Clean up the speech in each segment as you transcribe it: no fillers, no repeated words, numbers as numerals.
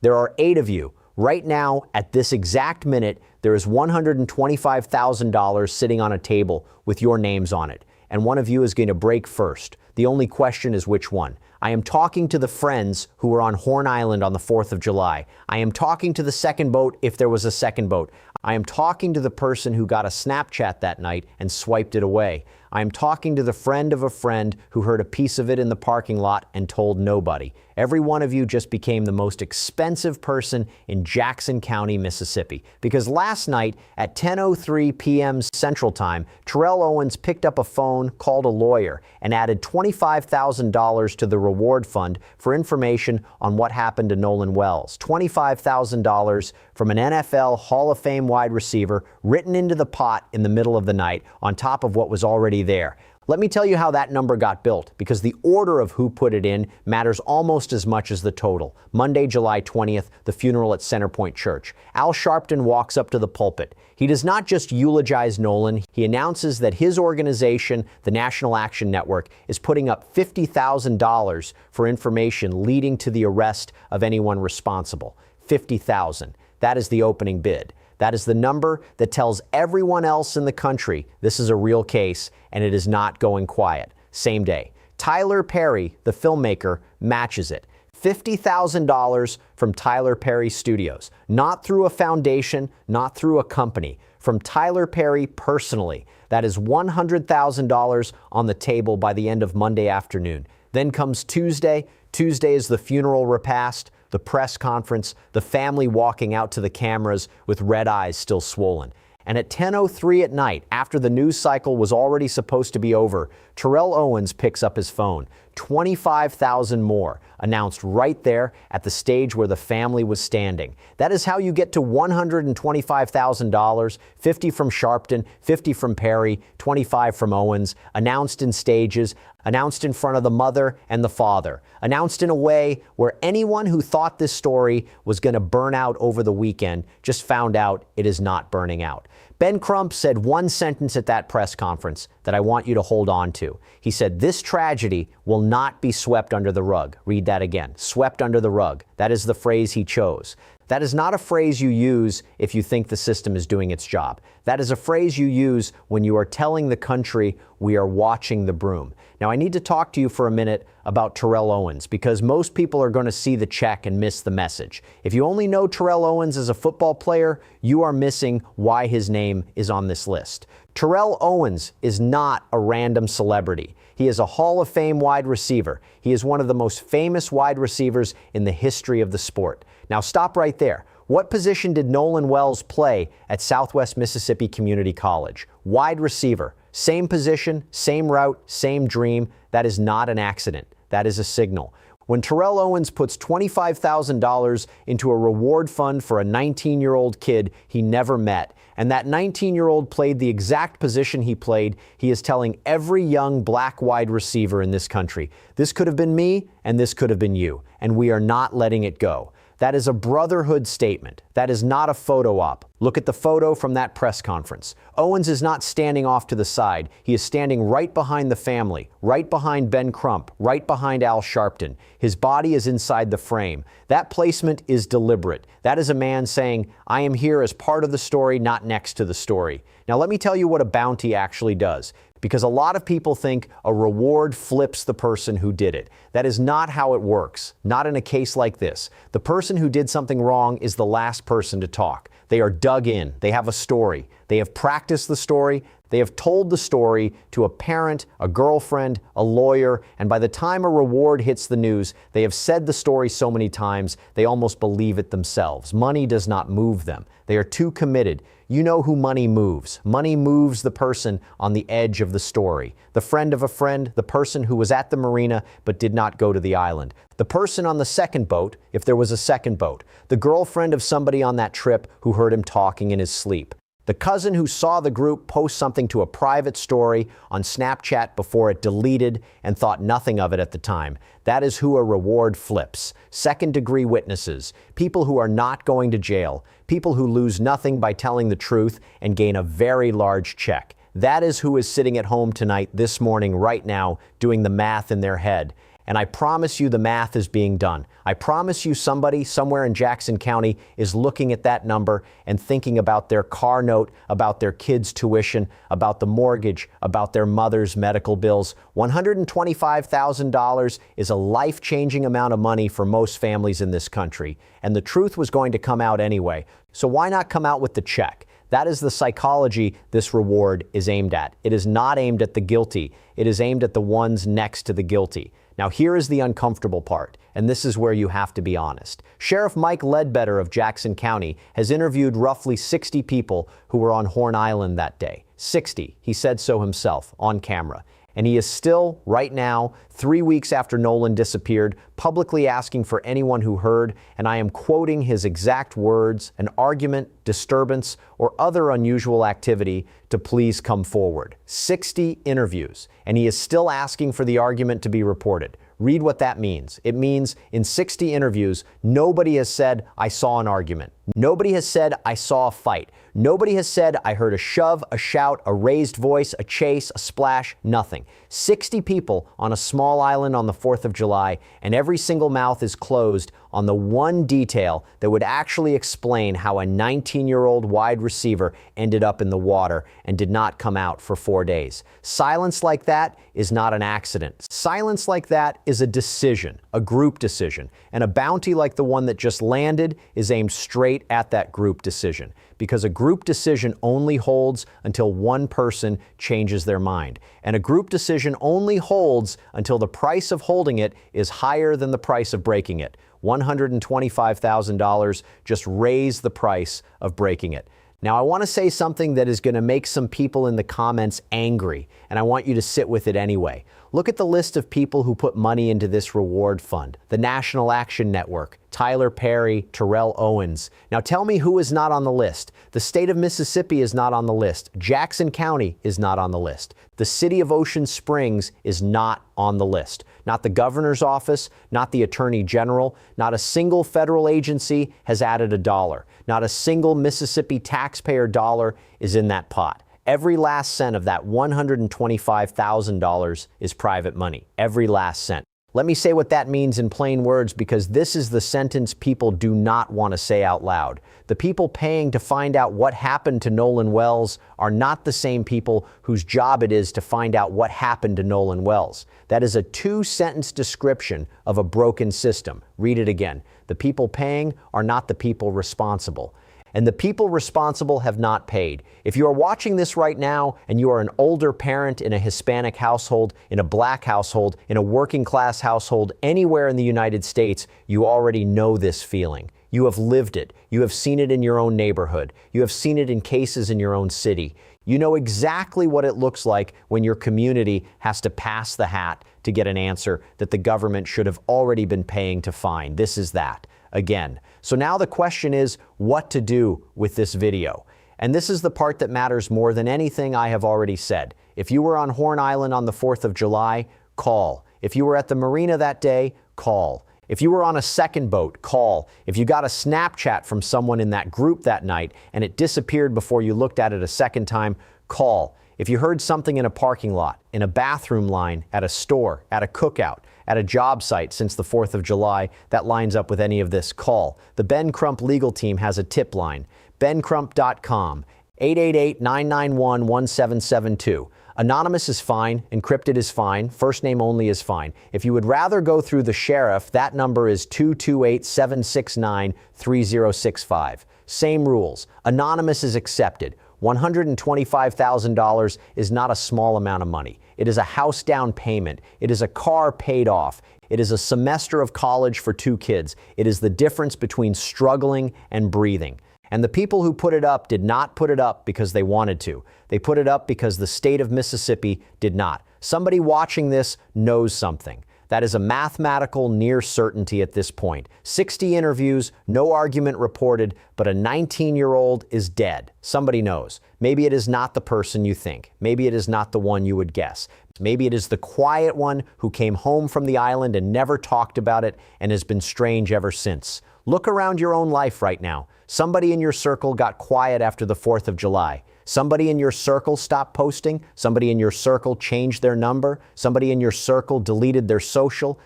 There are 8 of you. Right now, at this exact minute, there is $125,000 sitting on a table with your names on it. And one of you is going to break first. The only question is which one. I am talking to the friends who were on Horn Island on the 4th of July. I am talking to the second boat if there was a second boat. I am talking to the person who got a Snapchat that night and swiped it away. I am talking to the friend of a friend who heard a piece of it in the parking lot and told nobody. Every one of you just became the most expensive person in Jackson County, Mississippi. Because last night at 10:03 p.m. Central Time, Terrell Owens picked up a phone, called a lawyer, and added $25,000 to the reward fund for information on what happened to Nolan Wells. $25,000 from an NFL Hall of Fame wide receiver written into the pot in the middle of the night on top of what was already there. Let me tell you how that number got built, because the order of who put it in matters almost as much as the total. Monday, July 20th, the funeral at Centerpoint Church. Al Sharpton walks up to the pulpit. He does not just eulogize Nolan, he announces that his organization, the National Action Network, is putting up $50,000 for information leading to the arrest of anyone responsible. $50,000. That is the opening bid. That is the number that tells everyone else in the country this is a real case and it is not going quiet. Same day. Tyler Perry, the filmmaker, matches it. $50,000 from Tyler Perry Studios. Not through a foundation, not through a company. From Tyler Perry personally. That is $100,000 on the table by the end of Monday afternoon. Then comes Tuesday. Tuesday is the funeral repast, the press conference, the family walking out to the cameras with red eyes still swollen. And at 10:03 at night, after the news cycle was already supposed to be over, Terrell Owens picks up his phone. 25,000 more, announced right there at the stage where the family was standing. That is how you get to $125,000, 50 from Sharpton, 50 from Perry, 25 from Owens, announced in stages, announced in front of the mother and the father, announced in a way where anyone who thought this story was going to burn out over the weekend just found out it is not burning out. Ben Crump said one sentence at that press conference that I want you to hold on to. He said, "This tragedy will not be swept under the rug." Read that again. Swept under the rug. That is the phrase he chose. That is not a phrase you use if you think the system is doing its job. That is a phrase you use when you are telling the country we are watching the broom. Now, I need to talk to you for a minute about Terrell Owens, because most people are going to see the check and miss the message. If you only know Terrell Owens as a football player, you are missing why his name is on this list. Terrell Owens is not a random celebrity. He is a Hall of Fame wide receiver. He is one of the most famous wide receivers in the history of the sport. Now stop right there. What position did Nolan Wells play at Southwest Mississippi Community College? Wide receiver. Same position, same route, same dream. That is not an accident. That is a signal. When Terrell Owens puts $25,000 into a reward fund for a 19-year-old kid he never met, and that 19-year-old played the exact position he played, he is telling every young black wide receiver in this country, this could have been me and this could have been you, and we are not letting it go. That is a brotherhood statement. That is not a photo op. Look at the photo from that press conference. Owens is not standing off to the side. He is standing right behind the family, right behind Ben Crump, right behind Al Sharpton. His body is inside the frame. That placement is deliberate. That is a man saying, I am here as part of the story, not next to the story. Now let me tell you what a bounty actually does. Because a lot of people think a reward flips the person who did it. That is not how it works. Not in a case like this. The person who did something wrong is the last person to talk. They are dug in. They have a story. They have practiced the story. They have told the story to a parent, a girlfriend, a lawyer, and by the time a reward hits the news, they have said the story so many times, they almost believe it themselves. Money does not move them. They are too committed. You know who money moves. Money moves the person on the edge of the story. The friend of a friend, the person who was at the marina but did not go to the island. The person on the second boat, if there was a second boat. The girlfriend of somebody on that trip who heard him talking in his sleep. The cousin who saw the group post something to a private story on Snapchat before it deleted and thought nothing of it at the time. That is who a reward flips. Second-degree witnesses, people who are not going to jail, people who lose nothing by telling the truth and gain a very large check. That is who is sitting at home tonight, this morning, right now, doing the math in their head. And I promise you the math is being done. I promise you somebody somewhere in Jackson County is looking at that number and thinking about their car note, about their kids' tuition, about the mortgage, about their mother's medical bills. $125,000 is a life-changing amount of money for most families in this country. And the truth was going to come out anyway. So why not come out with the check? That is the psychology this reward is aimed at. It is not aimed at the guilty. It is aimed at the ones next to the guilty. Now here is the uncomfortable part, and this is where you have to be honest. Sheriff Mike Ledbetter of Jackson County has interviewed roughly 60 people who were on Horn Island that day. 60, he said so himself, on camera. And he is still, right now, 3 weeks after Nolan disappeared, publicly asking for anyone who heard, and I am quoting his exact words, an argument, disturbance, or other unusual activity to please come forward. 60 interviews, and he is still asking for the argument to be reported. Read what that means. It means in 60 interviews, nobody has said, I saw an argument. Nobody has said, I saw a fight. Nobody has said, I heard a shove, a shout, a raised voice, a chase, a splash, nothing. 60 people on a small island on the 4th of July, and every single mouth is closed on the one detail that would actually explain how a 19-year-old wide receiver ended up in the water and did not come out for 4 days. Silence like that is not an accident. Silence like that is a decision, a group decision, and a bounty like the one that just landed is aimed straight at that group decision, because a group decision only holds until one person changes their mind. And a group decision only holds until the price of holding it is higher than the price of breaking it. $125,000 just raised the price of breaking it. Now, I want to say something that is going to make some people in the comments angry, and I want you to sit with it anyway. Look at the list of people who put money into this reward fund. The National Action Network, Tyler Perry, Terrell Owens. Now tell me who is not on the list. The state of Mississippi is not on the list. Jackson County is not on the list. The city of Ocean Springs is not on the list. Not the governor's office, not the attorney general, not a single federal agency has added $1. Not a single Mississippi taxpayer dollar is in that pot. Every last cent of that $125,000 is private money. Every last cent. Let me say what that means in plain words, because this is the sentence people do not want to say out loud. The people paying to find out what happened to Nolan Wells are not the same people whose job it is to find out what happened to Nolan Wells. That is a 2-sentence description of a broken system. Read it again. The people paying are not the people responsible. And the people responsible have not paid. If you are watching this right now and you are an older parent in a Hispanic household, in a black household, in a working class household, anywhere in the United States, you already know this feeling. You have lived it. You have seen it in your own neighborhood. You have seen it in cases in your own city. You know exactly what it looks like when your community has to pass the hat to get an answer that the government should have already been paying to find. This is that. Again. So now the question is what to do with this video. And this is the part that matters more than anything I have already said. If you were on Horn Island on the 4th of July, call. If you were at the marina that day, call. If you were on a second boat, call. If you got a Snapchat from someone in that group that night and it disappeared before you looked at it a second time, call. If you heard something in a parking lot, in a bathroom line, at a store, at a cookout, at a job site since the 4th of July that lines up with any of this, call. The Ben Crump legal team has a tip line. BenCrump.com, 888-991-1772. Anonymous is fine, encrypted is fine, first name only is fine. If you would rather go through the sheriff, that number is 228-769-3065. Same rules. Anonymous is accepted. $125,000 is not a small amount of money. It is a house down payment. It is a car paid off. It is a semester of college for 2 kids. It is the difference between struggling and breathing. And the people who put it up did not put it up because they wanted to. They put it up because the state of Mississippi did not. Somebody watching this knows something. That is a mathematical near certainty at this point. 60 interviews, no argument reported, but a 19-year-old is dead. Somebody knows. Maybe it is not the person you think. Maybe it is not the one you would guess. Maybe it is the quiet one who came home from the island and never talked about it and has been strange ever since. Look around your own life right now. Somebody in your circle got quiet after the 4th of July. Somebody in your circle stopped posting. Somebody in your circle changed their number. Somebody in your circle deleted their social.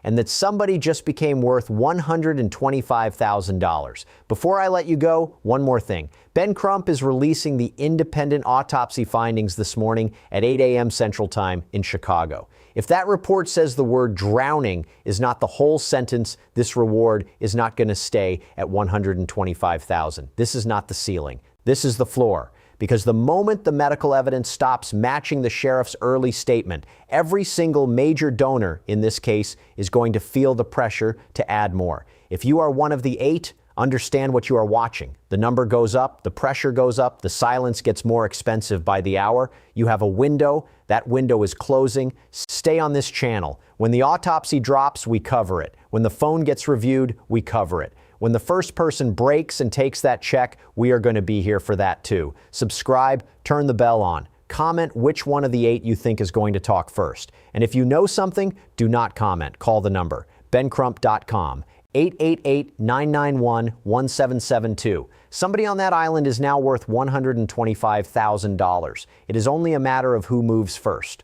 And that somebody just became worth $125,000. Before I let you go, one more thing. Ben Crump is releasing the independent autopsy findings this morning at 8 a.m. Central Time in Chicago. If that report says the word drowning is not the whole sentence, this reward is not going to stay at $125,000. This is not the ceiling. This is the floor. Because the moment the medical evidence stops matching the sheriff's early statement, every single major donor in this case is going to feel the pressure to add more. If you are one of the 8, understand what you are watching. The number goes up, the pressure goes up, the silence gets more expensive by the hour. You have a window. That window is closing. Stay on this channel. When the autopsy drops, we cover it. When the phone gets reviewed, we cover it. When the first person breaks and takes that check, we are going to be here for that too. Subscribe, turn the bell on. Comment which one of the 8 you think is going to talk first. And if you know something, do not comment. Call the number, bencrump.com, 888-991-1772. Somebody on that island is now worth $125,000. It is only a matter of who moves first.